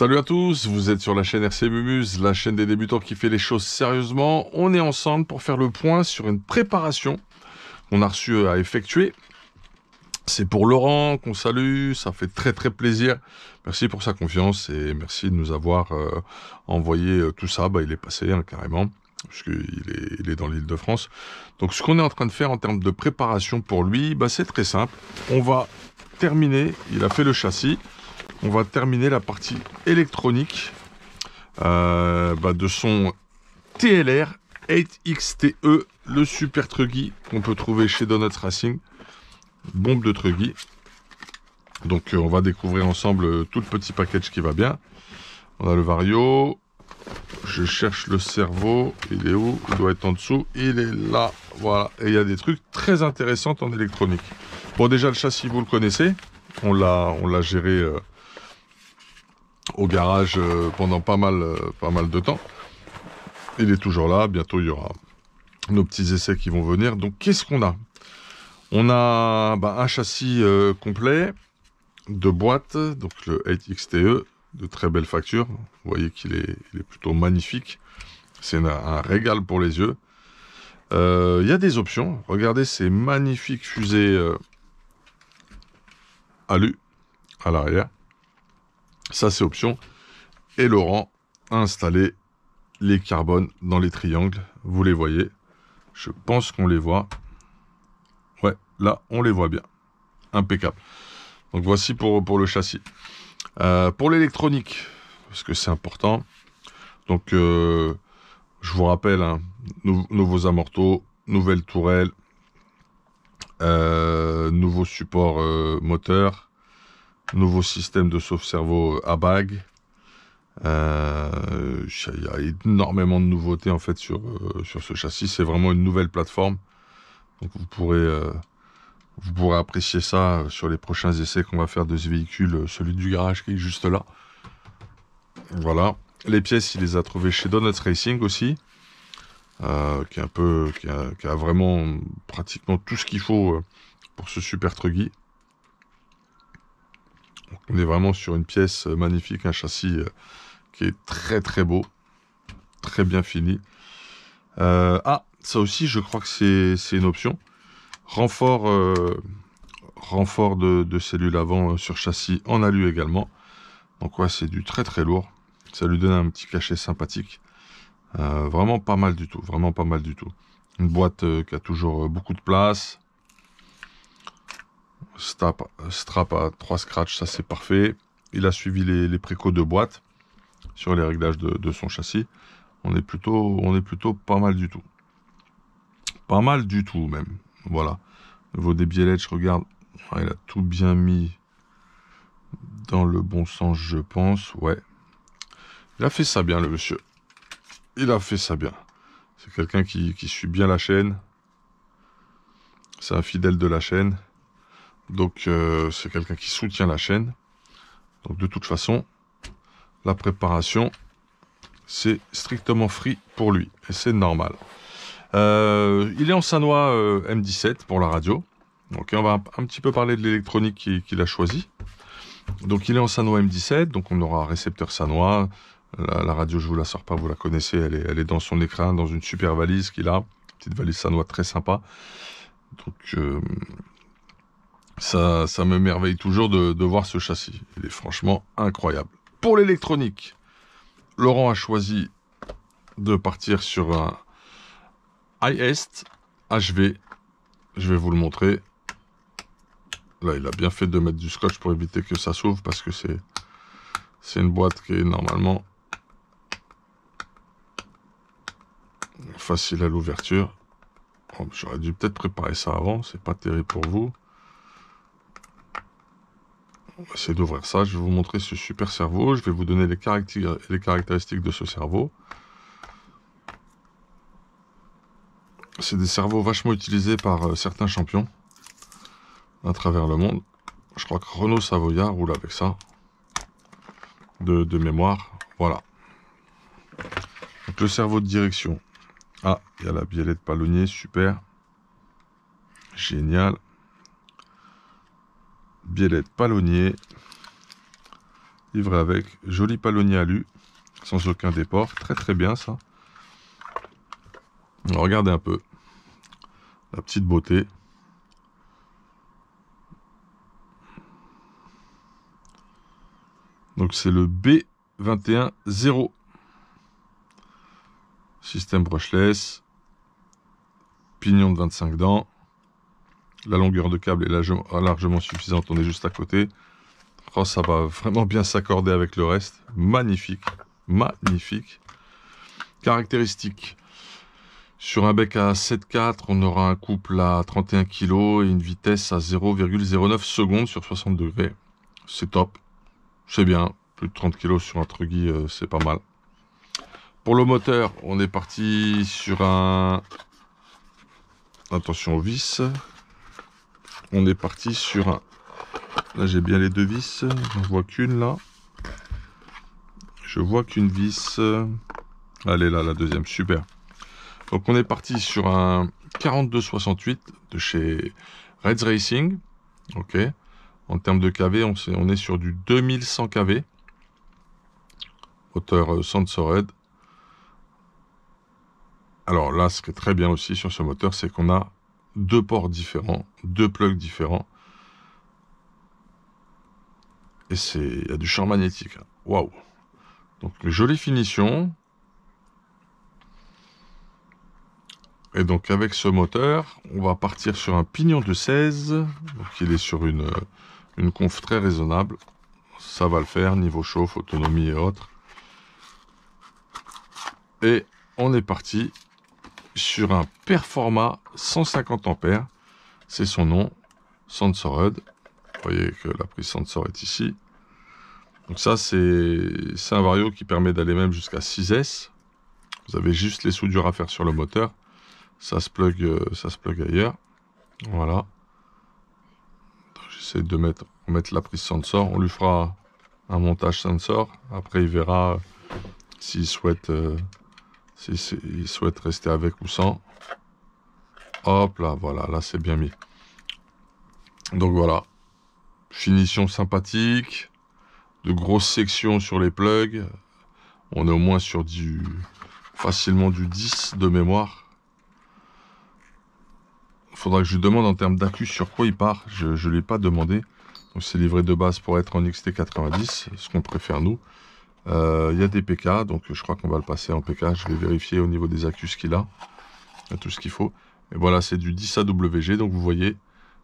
Salut à tous, vous êtes sur la chaîne RC Mumuse, la chaîne des débutants qui fait les choses sérieusement. On est ensemble pour faire le point sur une préparation qu'on a reçue à effectuer. C'est pour Laurent qu'on salue, ça fait très plaisir. Merci pour sa confiance et merci de nous avoir envoyé tout ça. Il est passé carrément, puisqu'il est dans l'Île-de-France. Donc ce qu'on est en train de faire en termes de préparation pour lui, c'est très simple. On va terminer, il a fait le châssis. On va terminer la partie électronique de son TLR 8XTE, le super truggy qu'on peut trouver chez Donuts Racing. Bombe de truggy. Donc on va découvrir ensemble tout le petit package qui va bien. On a le Vario. Je cherche le cerveau. Il est où? Il doit être en dessous. Il est là. Voilà. Et il y a des trucs très intéressants en électronique. Bon, déjà le châssis, vous le connaissez. On l'a géré au garage pendant pas mal de temps. Il est toujours là. Bientôt, il y aura nos petits essais qui vont venir. Donc, qu'est-ce qu'on a? On a un châssis complet de boîte, donc le 8XTE, de très belle facture. Vous voyez qu'il est plutôt magnifique. C'est un régal pour les yeux. Il y a des options. Regardez ces magnifiques fusées alu à l'arrière. Ça, c'est option. Et Laurent a installé les carbones dans les triangles. Vous les voyez. Je pense qu'on les voit. Ouais, là, on les voit bien. Impeccable. Donc, voici pour le châssis. Pour l'électronique, parce que c'est important. Donc, je vous rappelle, nouveaux amortos, nouvelle tourelle, nouveau support moteur, nouveau système de sauve-cerveau à bague. Il y a énormément de nouveautés en fait sur ce châssis. C'est vraiment une nouvelle plateforme. Donc vous pourrez apprécier ça sur les prochains essais qu'on va faire de ce véhicule, celui du garage qui est juste là. Voilà. Les pièces, il les a trouvées chez Donuts Racing aussi, qui a vraiment pratiquement tout ce qu'il faut pour ce super truggy. On est vraiment sur une pièce magnifique, un châssis qui est très beau, très bien fini. Ça aussi, je crois que c'est une option. Renfort de cellules avant sur châssis en alu également. Donc ouais, c'est du très lourd. Ça lui donne un petit cachet sympathique. Vraiment pas mal du tout. Vraiment pas mal du tout. Une boîte qui a toujours beaucoup de place. Strap à 3 scratchs, ça c'est parfait. Il a suivi les précaux de boîte sur les réglages de son châssis. On est plutôt pas mal du tout. Pas mal du tout même. Voilà. Au niveau des biellettes, je regarde. Il a tout bien mis dans le bon sens, je pense. Ouais. Il a fait ça bien, le monsieur. Il a fait ça bien. C'est quelqu'un qui suit bien la chaîne. C'est un fidèle de la chaîne. Donc, c'est quelqu'un qui soutient la chaîne. Donc, de toute façon, la préparation, c'est strictement free pour lui. Et c'est normal. Il est en Sanois M17 pour la radio. Donc, on va un petit peu parler de l'électronique qu'il a choisi. Donc, il est en Sanois M17. Donc, on aura un récepteur Sanois. La radio, je vous la sors pas, vous la connaissez. Elle est dans son écran, dans une super valise qu'il a. Petite valise Sanois très sympa. Donc, ça m'émerveille toujours de voir ce châssis. Il est franchement incroyable. Pour l'électronique, Laurent a choisi de partir sur un iEst HV. Je vais vous le montrer. Là, il a bien fait de mettre du scotch pour éviter que ça s'ouvre parce que c'est une boîte qui est normalement facile à l'ouverture. Oh, j'aurais dû peut-être préparer ça avant. C'est pas terrible pour vous. On va essayer d'ouvrir ça. Je vais vous montrer ce super cerveau. Je vais vous donner les caractéristiques de ce cerveau. C'est des cerveaux vachement utilisés par certains champions à travers le monde. Je crois que Renault Savoyard roule avec ça. De mémoire. Voilà. Donc le cerveau de direction. Ah, il y a la biellette palonnier. Super. Génial. Biellette palonnier. livré avec. Joli palonnier alu, sans aucun déport. Très très bien ça. Alors, regardez un peu la petite beauté. Donc c'est le B210. Système brushless. Pignon de 25 dents. La longueur de câble est largement suffisante. On est juste à côté. Oh, ça va vraiment bien s'accorder avec le reste. Magnifique. Magnifique. Caractéristiques. Sur un bec à 7,4, on aura un couple à 31 kg et une vitesse à 0,09 secondes sur 60 degrés. C'est top. C'est bien. Plus de 30 kg sur un truggy, c'est pas mal. Pour le moteur, on est parti sur un... Attention aux vis. On est parti sur un... Là, j'ai bien les deux vis. J'en vois qu'une, là. Je vois qu'une vis. Elle est là, la deuxième. Super. Donc, on est parti sur un 4268 de chez Reds Racing. OK. En termes de kV, on est sur du 2100 kV. Moteur Sensored. Alors là, ce qui est très bien aussi sur ce moteur, c'est qu'on a deux ports différents, deux plugs différents. Et il y a du champ magnétique. Waouh! Donc, jolie finition. Et donc, avec ce moteur, on va partir sur un pignon de 16. Donc, il est sur une conf très raisonnable. Ça va le faire, niveau chauffe, autonomie et autres. Et on est parti sur un Performa 150 ampères. C'est son nom, Sensored. Vous voyez que la prise Sensor est ici. Donc ça, c'est un vario qui permet d'aller même jusqu'à 6S. Vous avez juste les soudures à faire sur le moteur. Ça se plug ailleurs. Voilà. J'essaie de mettre la prise Sensor. On lui fera un montage Sensor. Après, il verra s'il souhaite rester avec ou sans. Hop là, voilà, là c'est bien mis. Donc voilà. Finition sympathique. De grosses sections sur les plugs. On est au moins sur facilement du 10 de mémoire. Il faudra que je lui demande en termes d'accu sur quoi il part. Je ne lui ai pas demandé. Donc c'est livré de base pour être en XT90, ce qu'on préfère nous. Il y a des PK, donc je crois qu'on va le passer en PK. Je vais vérifier au niveau des accus ce qu'il a. Il y a tout ce qu'il faut. Et voilà, c'est du 10 AWG. Donc vous voyez,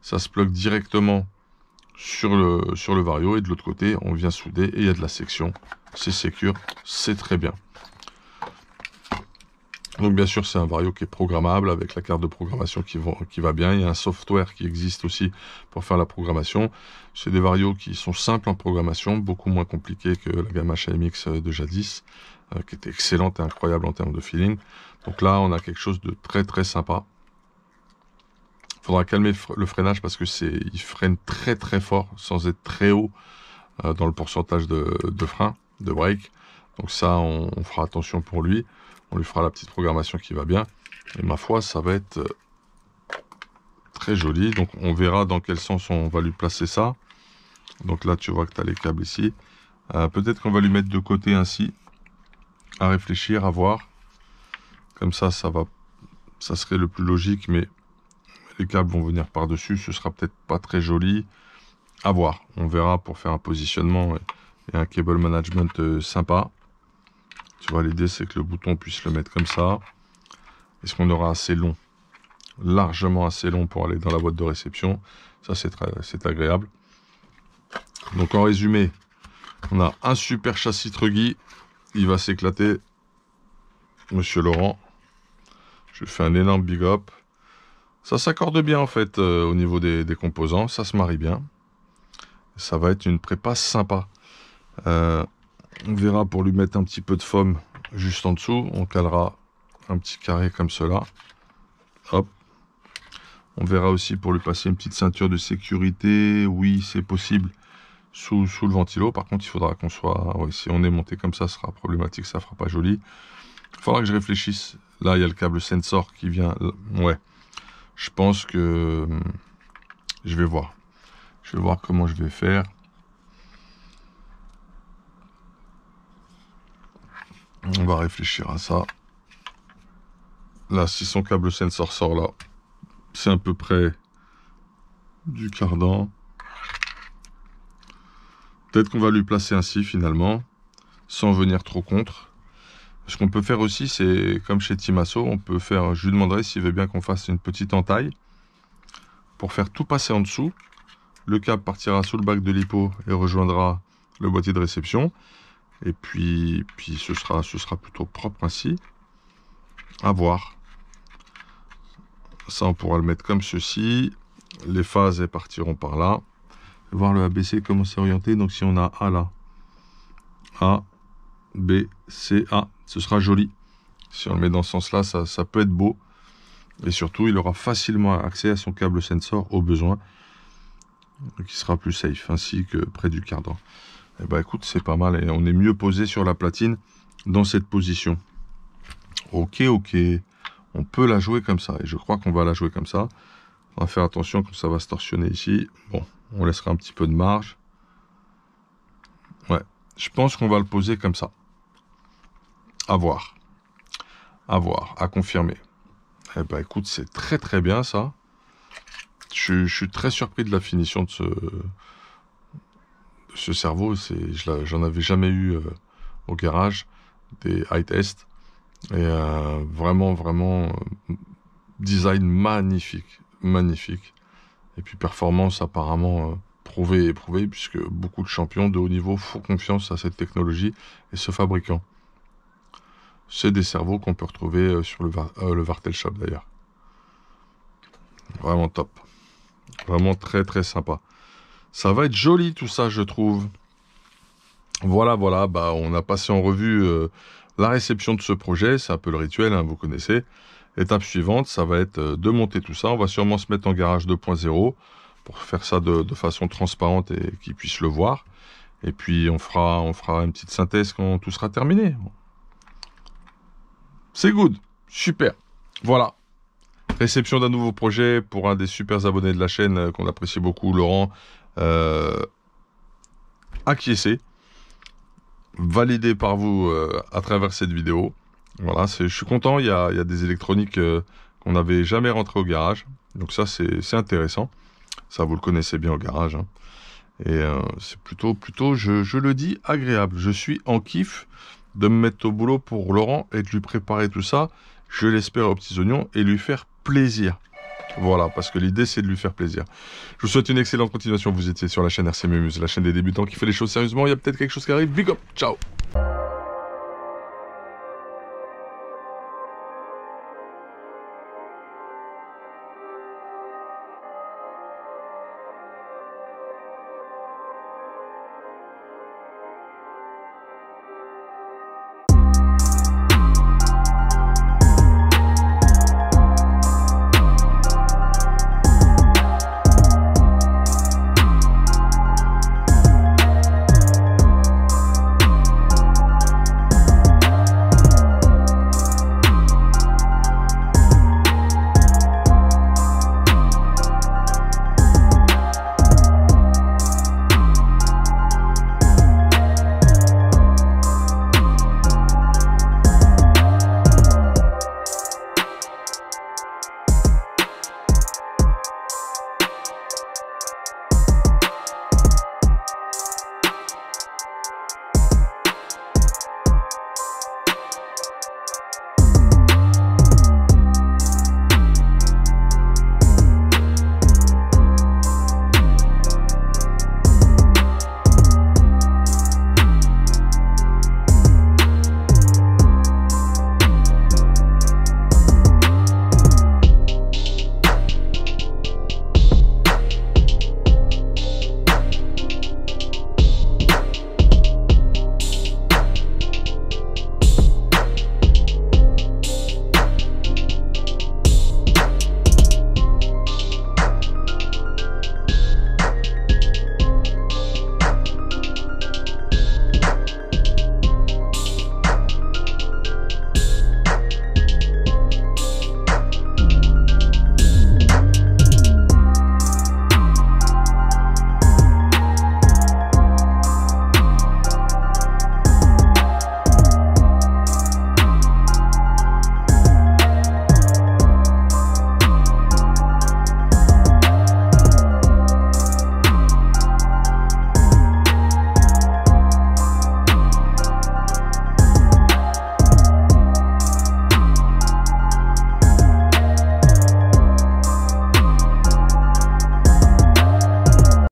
ça se plug directement sur le vario. Et de l'autre côté, on vient souder et il y a de la section. C'est sécure, c'est très bien. Donc bien sûr, c'est un vario qui est programmable avec la carte de programmation qui va bien. Il y a un software qui existe aussi pour faire la programmation. C'est des varios qui sont simples en programmation, beaucoup moins compliqués que la gamme HMX de jadis, qui était excellente et incroyable en termes de feeling. Donc là, on a quelque chose de très très sympa. Il faudra calmer le freinage parce que il freine très très fort sans être très haut dans le pourcentage de frein, de break. Donc ça, on fera attention pour lui. On lui fera la petite programmation qui va bien. Et ma foi, ça va être très joli. Donc on verra dans quel sens on va lui placer ça. Donc là, tu vois que tu as les câbles ici. Peut-être qu'on va lui mettre de côté ainsi. À réfléchir, à voir. Comme ça serait le plus logique. Mais les câbles vont venir par-dessus. Ce sera peut-être pas très joli. À voir. On verra pour faire un positionnement et un cable management sympa. Tu vois, l'idée, c'est que le bouton puisse le mettre comme ça. Est-ce qu'on aura assez long? Largement assez long pour aller dans la boîte de réception. Ça, c'est agréable. Donc, en résumé, on a un super châssis Truggy. Il va s'éclater. Monsieur Laurent. Je lui fais un énorme big up. Ça s'accorde bien, en fait, au niveau des composants. Ça se marie bien. Ça va être une prépa sympa. On verra pour lui mettre un petit peu de foam juste en dessous. On calera un petit carré comme cela. Hop. On verra aussi pour lui passer une petite ceinture de sécurité. Oui, c'est possible. Sous le ventilo. Par contre, il faudra qu'on soit... Ouais, si on est monté comme ça, ce sera problématique. Ça fera pas joli. Il faudra que je réfléchisse. Là, il y a le câble sensor qui vient... Ouais. Je pense que... Je vais voir. Je vais voir comment je vais faire. va réfléchir à ça. Là, si son câble sensor sort là, c'est à peu près du cardan. Peut-être qu'on va lui placer ainsi finalement, sans venir trop contre. Ce qu'on peut faire aussi, c'est comme chez Timasso, on peut faire, je lui demanderai s'il veut bien qu'on fasse une petite entaille pour faire tout passer en dessous. Le câble partira sous le bac de lipo et rejoindra le boîtier de réception. Et puis ce sera plutôt propre ainsi. À voir. Ça, on pourra le mettre comme ceci. Les phases, elles partiront par là. Voir le ABC, comment c'est orienté. Donc, si on a A là, A, B, C, A, ce sera joli. Si on le met dans ce sens-là, ça peut être beau. Et surtout, il aura facilement accès à son câble sensor au besoin. Donc, il sera plus safe, ainsi que près du cardan. Eh ben, écoute, c'est pas mal. Et on est mieux posé sur la platine dans cette position. Ok. On peut la jouer comme ça. Et je crois qu'on va la jouer comme ça. On va faire attention comme ça va se torsionner ici. Bon, on laissera un petit peu de marge. Ouais, je pense qu'on va le poser comme ça. À voir. À confirmer. Eh ben écoute, c'est très bien ça. Je suis très surpris de la finition de ce cerveau. J'en avais jamais eu au garage, des high tests. Et vraiment, design magnifique. Et puis performance apparemment prouvée et éprouvée, puisque beaucoup de champions de haut niveau font confiance à cette technologie et ce fabricant. C'est des cerveaux qu'on peut retrouver sur le Vartel Shop d'ailleurs. Vraiment top. Vraiment très sympa. Ça va être joli tout ça, je trouve. Voilà, bah, on a passé en revue la réception de ce projet. C'est un peu le rituel, hein, vous connaissez. Étape suivante, ça va être de monter tout ça. On va sûrement se mettre en garage 2.0 pour faire ça de façon transparente et qu'ils puissent le voir. Et puis on fera une petite synthèse quand tout sera terminé. C'est good, super. Voilà. Réception d'un nouveau projet pour un des super abonnés de la chaîne qu'on apprécie beaucoup, Laurent. Acquiescé. Validé par vous à travers cette vidéo. Voilà, je suis content, il y a des électroniques qu'on n'avait jamais rentrées au garage. Donc ça, c'est intéressant. Ça, vous le connaissez bien au garage. Hein. Et c'est plutôt, je le dis, agréable. Je suis en kiff de me mettre au boulot pour Laurent et de lui préparer tout ça, je l'espère, aux petits oignons, et lui faire plaisir. Voilà, parce que l'idée, c'est de lui faire plaisir. Je vous souhaite une excellente continuation. Vous étiez sur la chaîne RC Mumuse, la chaîne des débutants qui fait les choses sérieusement. Il y a peut-être quelque chose qui arrive. Big up, ciao.